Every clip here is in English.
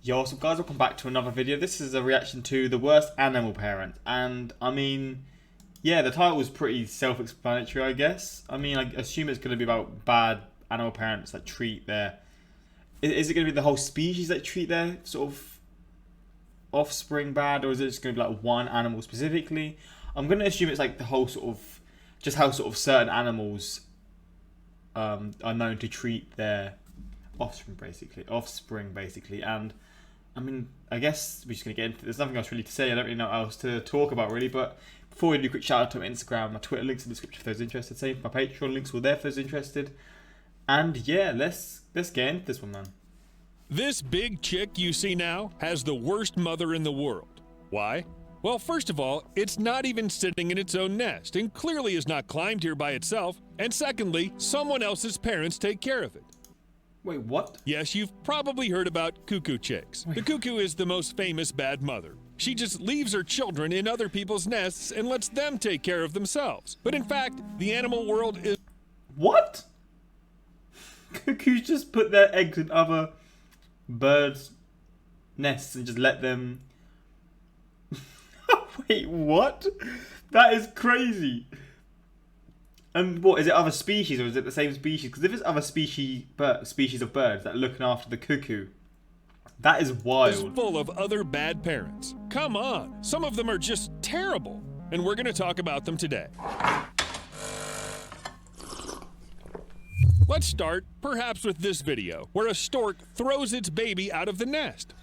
Yo, what's up guys, welcome back to another video. This is a reaction to the worst animal parent. And I mean, yeah, the title was pretty self-explanatory, I guess. I mean, I assume it's going to be about bad animal parents that treat their... Is it going to be the whole species that treat their sort of offspring bad? Or is it just going to be like one animal specifically? I'm going to assume it's like the whole sort of... just how sort of certain animals are known to treat their offspring basically. And I mean, I guess we're just going to get into it. There's nothing else really to say. I don't really know what else to talk about really. But before we do, a quick shout out to my Instagram, my Twitter links in the description for those interested. Same for my Patreon links, all there for those interested. And yeah, let's get into this one, man. This big chick you see now has the worst mother in the world. Why? Well, first of all, it's not even sitting in its own nest and clearly has not climbed here by itself. And secondly, someone else's parents take care of it. Wait, what? Yes, you've probably heard about cuckoo chicks. The cuckoo is the most famous bad mother. She just leaves her children in other people's nests and lets them take care of themselves. But in fact, the animal world is... What? Cuckoos just put their eggs in other birds' nests and just let them... Wait, what? That is crazy. And what, is it other species or is it the same species? Because if it's other species of birds that are looking after the cuckoo, that is wild. Is full of other bad parents. Come on, some of them are just terrible. And we're going to talk about them today. Let's start, perhaps with this video, where a stork throws its baby out of the nest.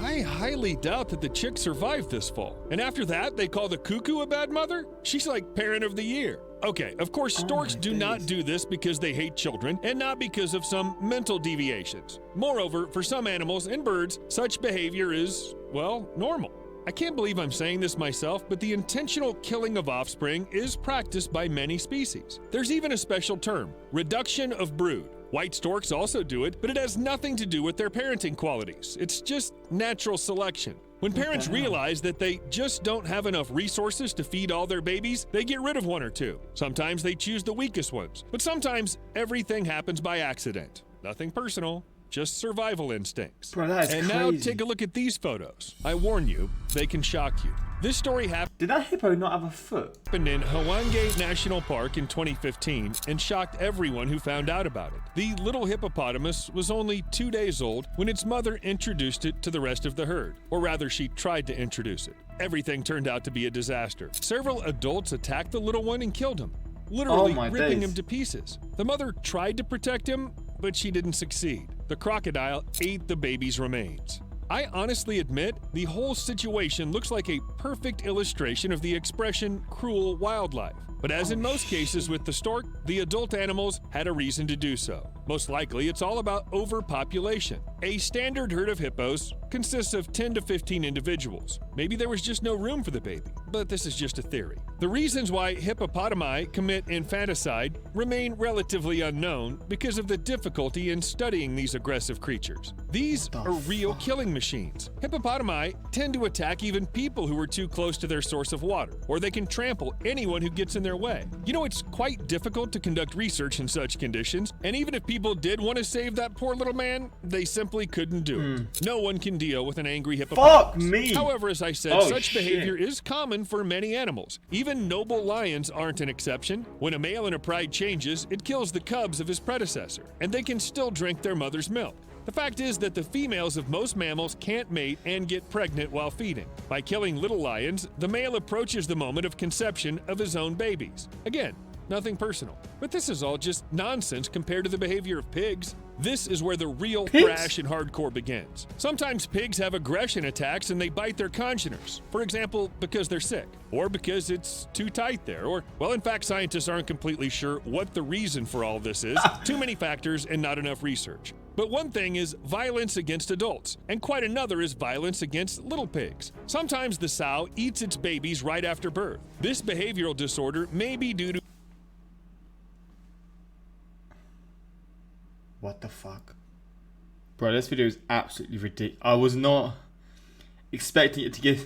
I highly doubt that the chick survived this fall. And after that, they call the cuckoo a bad mother? She's like parent of the year. Okay, of course, storks do not do this because they hate children and not because of some mental deviations. Moreover, for some animals and birds, such behavior is, well, normal. I can't believe I'm saying this myself, but the intentional killing of offspring is practiced by many species. There's even a special term, reduction of brood. White storks also do it, but it has nothing to do with their parenting qualities. It's just natural selection. When parents realize that they just don't have enough resources to feed all their babies, they get rid of one or two. Sometimes they choose the weakest ones, but sometimes everything happens by accident. Nothing personal, just survival instincts. Bro, that is crazy. Now take a look at these photos. I warn you, they can shock you. This story happened... Did that hippo not have a foot? ...in Hawange National Park in 2015 and shocked everyone who found out about it. The little hippopotamus was only 2 days old when its mother introduced it to the rest of the herd. Or rather, she tried to introduce it. Everything turned out to be a disaster. Several adults attacked the little one and killed him, literally ripping him to pieces. The mother tried to protect him, but she didn't succeed. The crocodile ate the baby's remains. I honestly admit the whole situation looks like a perfect illustration of the expression cruel wildlife. But as in most cases with the stork, the adult animals had a reason to do so. Most likely, it's all about overpopulation. A standard herd of hippos consists of 10 to 15 individuals. Maybe there was just no room for the baby, but this is just a theory. The reasons why hippopotami commit infanticide remain relatively unknown because of the difficulty in studying these aggressive creatures. These are real killing machines. Hippopotami tend to attack even people who are too close to their source of water, or they can trample anyone who gets in their way. You know, it's quite difficult to conduct research in such conditions, and even if people did want to save that poor little man, they simply couldn't do it. No one can deal with an angry hippopotamus. Fuck me! However, as I said, such behavior is common for many animals. Even noble lions aren't an exception. When a male in a pride changes, it kills the cubs of his predecessor, and they can still drink their mother's milk. The fact is that the females of most mammals can't mate and get pregnant while feeding. By killing little lions, the male approaches the moment of conception of his own babies. Again, nothing personal. But this is all just nonsense compared to the behavior of pigs. This is where the real thrash and hardcore begins. Sometimes pigs have aggression attacks and they bite their congeners. For example, because they're sick, or because it's too tight there, or, well, in fact, scientists aren't completely sure what the reason for all this is. Too many factors and not enough research. But one thing is violence against adults, and quite another is violence against little pigs. Sometimes the sow eats its babies right after birth. This behavioral disorder may be due to... What the fuck? Bro, this video is absolutely ridiculous. I was not expecting it to get...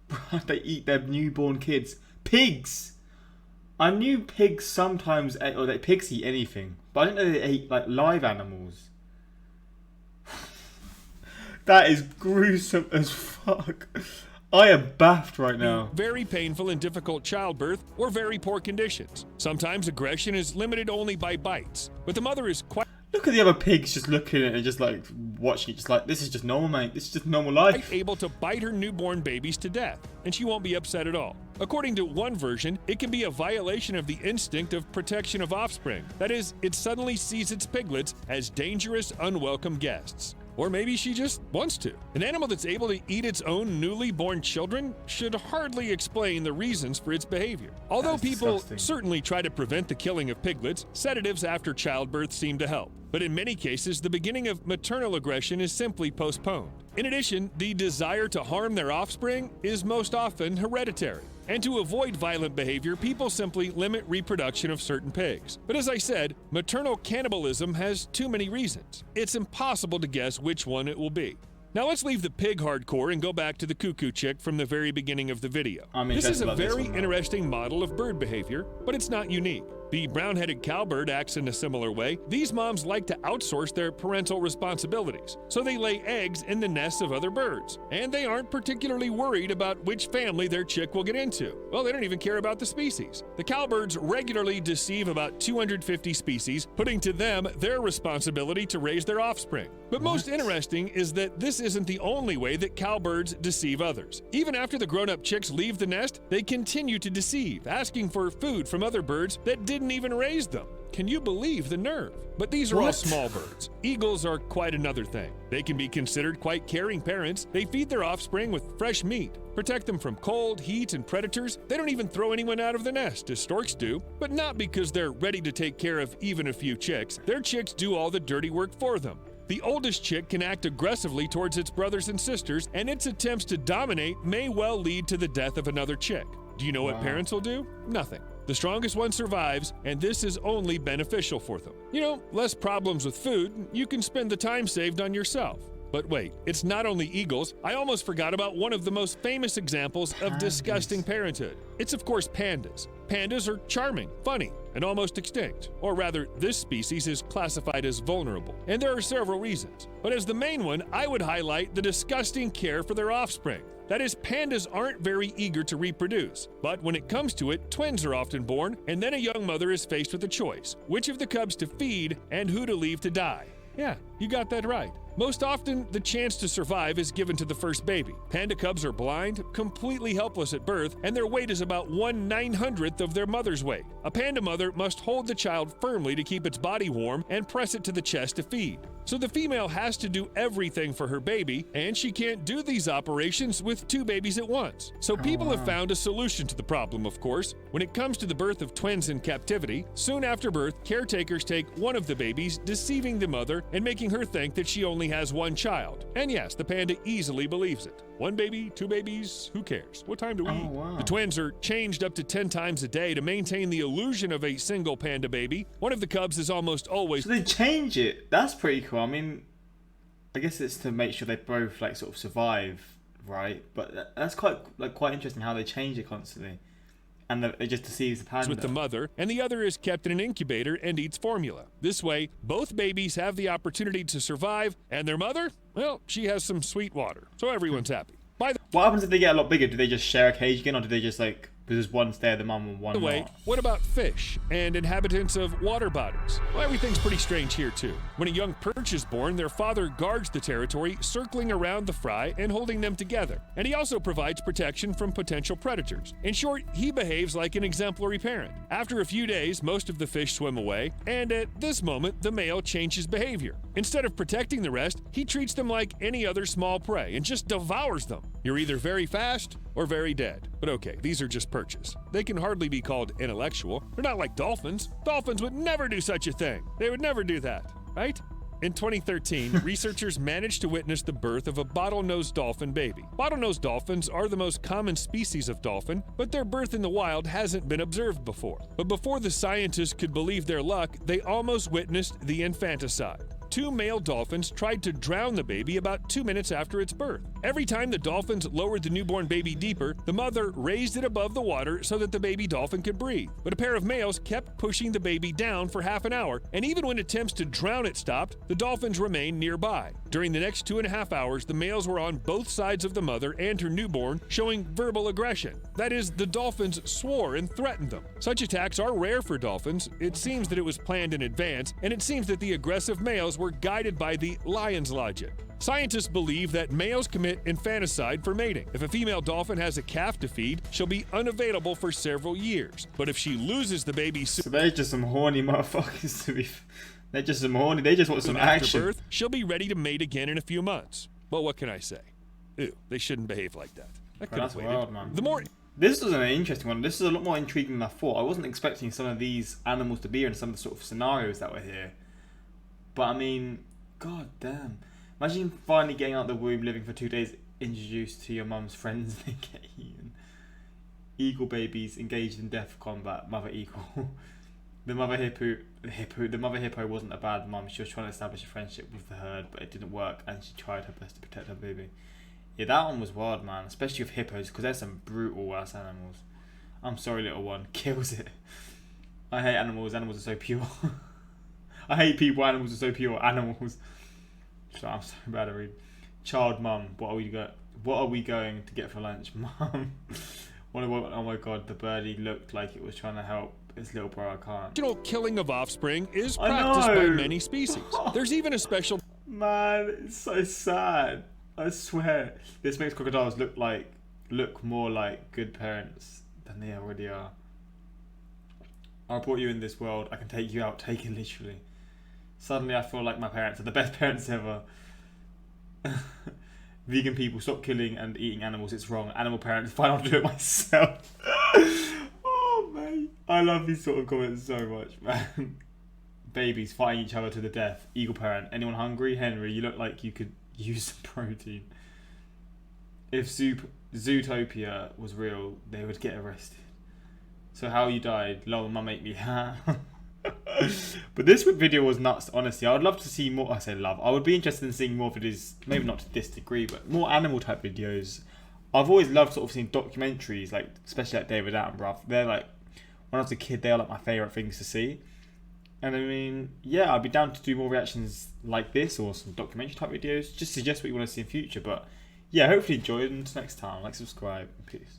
Bro, they eat their newborn kids. Pigs! I knew pigs sometimes ate, or that pigs eat anything, but I didn't know they ate like live animals. That is gruesome as fuck. I am baffed right now. Very painful and difficult childbirth or very poor conditions. Sometimes aggression is limited only by bites, but the mother is quite Look at the other pigs just looking at it and just like watching it, just like, this is just normal, mate. This is just normal life. able to bite her newborn babies to death, and she won't be upset at all. According to one version, it can be a violation of the instinct of protection of offspring. That is, it suddenly sees its piglets as dangerous, unwelcome guests. Or maybe she just wants to. An animal that's able to eat its own newly born children should hardly explain the reasons for its behavior. Although That's people disgusting. certainly try to prevent the killing of piglets, sedatives after childbirth seem to help. But in many cases, the beginning of maternal aggression is simply postponed. In addition, the desire to harm their offspring is most often hereditary. And to avoid violent behavior, people simply limit reproduction of certain pigs. But as I said, maternal cannibalism has too many reasons. It's impossible to guess which one it will be. Now let's leave the pig hardcore and go back to the cuckoo chick from the very beginning of the video. This is a very interesting model of bird behavior, but it's not unique. The brown-headed cowbird acts in a similar way. These moms like to outsource their parental responsibilities, so they lay eggs in the nests of other birds. And they aren't particularly worried about which family their chick will get into. Well, they don't even care about the species. The cowbirds regularly deceive about 250 species, putting to them their responsibility to raise their offspring. But most interesting is that this isn't the only way that cowbirds deceive others. Even after the grown-up chicks leave the nest, they continue to deceive, asking for food from other birds that didn't even raise them. Can you believe the nerve? But these are all small birds. Eagles are quite another thing. They can be considered quite caring parents. They feed their offspring with fresh meat, protect them from cold, heat, and predators. They don't even throw anyone out of the nest, as storks do, but not because they're ready to take care of even a few chicks. Their chicks do all the dirty work for them. The oldest chick can act aggressively towards its brothers and sisters, and its attempts to dominate may well lead to the death of another chick. Do you know what parents will do? Nothing. The strongest one survives, and this is only beneficial for them. You know, less problems with food, you can spend the time saved on yourself. But wait, it's not only eagles. I almost forgot about one of the most famous examples of disgusting parenthood. It's of course pandas. Pandas are charming, funny, and almost extinct. Or rather, this species is classified as vulnerable. And there are several reasons. But as the main one, I would highlight the disgusting care for their offspring. That is, pandas aren't very eager to reproduce. But when it comes to it, twins are often born, and then a young mother is faced with a choice: which of the cubs to feed and who to leave to die. Yeah, you got that right. Most often, the chance to survive is given to the first baby. Panda cubs are blind, completely helpless at birth, and their weight is about 1/900th of their mother's weight. A panda mother must hold the child firmly to keep its body warm and press it to the chest to feed. So the female has to do everything for her baby, and she can't do these operations with two babies at once. So people have found a solution to the problem, of course. When it comes to the birth of twins in captivity, soon after birth, caretakers take one of the babies, deceiving the mother and making her think that she only has one child. And yes, the panda easily believes it. One baby, two babies, who cares? What time do we eat? The twins are changed up to 10 times a day to maintain the illusion of a single panda baby. One of the cubs is almost always... So they change it. That's pretty cool. I mean, I guess it's to make sure they both like sort of survive, right? But that's quite interesting how they change it constantly. And it just deceives the panda. With the mother, and the other is kept in an incubator and eats formula. This way, both babies have the opportunity to survive, and their mother, well, she has some sweet water. So everyone's happy. What happens if they get a lot bigger? Do they just share a cage again, or do they just like... There's one stay the mum and one By the way, not. what about fish and inhabitants of water bodies? Well, everything's pretty strange here too. When a young perch is born, their father guards the territory, circling around the fry and holding them together. And he also provides protection from potential predators. In short, he behaves like an exemplary parent. After a few days, most of the fish swim away, and at this moment, the male changes behavior. Instead of protecting the rest, he treats them like any other small prey and just devours them. You're either very fast or very dead. But okay, these are just perches. They can hardly be called intellectual. They're not like dolphins. Dolphins would never do such a thing. They would never do that, right? In 2013, researchers managed to witness the birth of a bottlenose dolphin baby. Bottlenose dolphins are the most common species of dolphin, but their birth in the wild hasn't been observed before. But before the scientists could believe their luck, they almost witnessed the infanticide. Two male dolphins tried to drown the baby about 2 minutes after its birth. Every time the dolphins lowered the newborn baby deeper, the mother raised it above the water so that the baby dolphin could breathe. But a pair of males kept pushing the baby down for half an hour, and even when attempts to drown it stopped, the dolphins remained nearby. During the next 2.5 hours, the males were on both sides of the mother and her newborn, showing verbal aggression. That is, the dolphins swore and threatened them. Such attacks are rare for dolphins. It seems that it was planned in advance, and it seems that the aggressive males were guided by the lion's logic. Scientists believe that males commit infanticide for mating. If a female dolphin has a calf to feed, she'll be unavailable for several years. But if she loses the baby So they're just some horny motherfuckers to be... They're just some horny. They just want some action. After birth, she'll be ready to mate again in a few months. Well, what can I say? Ew, they shouldn't behave like that. I could have waited. Wild, man. The more... This was an interesting one. This is a lot more intriguing than I thought. I wasn't expecting some of these animals to be here in some of the sort of scenarios that were here. But I mean, god damn. Imagine finally getting out of the womb, living for 2 days, introduced to your mum's friends, and they get eaten. Eagle babies engaged in death combat. Mother eagle. The mother hippo wasn't a bad mum. She was trying to establish a friendship with the herd, but it didn't work, and she tried her best to protect her baby. Yeah, that one was wild, man. Especially with hippos, because they're some brutal ass animals. I'm sorry, little one. Kills it. I hate animals. Animals are so pure. I hate people. Animals are so pure. Animals. So I'm so bad at reading. Child mum. What are we going to get for lunch, mum? Oh my god, the birdie looked like it was trying to help its little bro. I can't. Original killing of offspring is practiced by many species. There's even a special... Man, it's so sad. I swear. This makes crocodiles look more like good parents than they already are. I brought you in this world. I can take you out. Take it literally. Suddenly I feel like my parents are the best parents ever. Vegan people, stop killing and eating animals. It's wrong. Animal parents, fine, I'll do it myself. Oh, mate. I love these sort of comments so much, man. Babies fighting each other to the death. Eagle parent. Anyone hungry? Henry, you look like you could use some protein. If Zootopia was real, they would get arrested. So how you died? Lol, mum ate me. But this video was nuts, honestly. I would love to see more. I say love. I would be interested in seeing more videos, maybe not to this degree, but more animal type videos. I've always loved sort of seeing documentaries, like especially like David Attenborough. They're like, when I was a kid, they are like my favourite things to see. And I mean, yeah, I'd be down to do more reactions like this or some documentary type videos. Just suggest what you want to see in future. But yeah, hopefully enjoy it. Until next time, like, subscribe. Peace.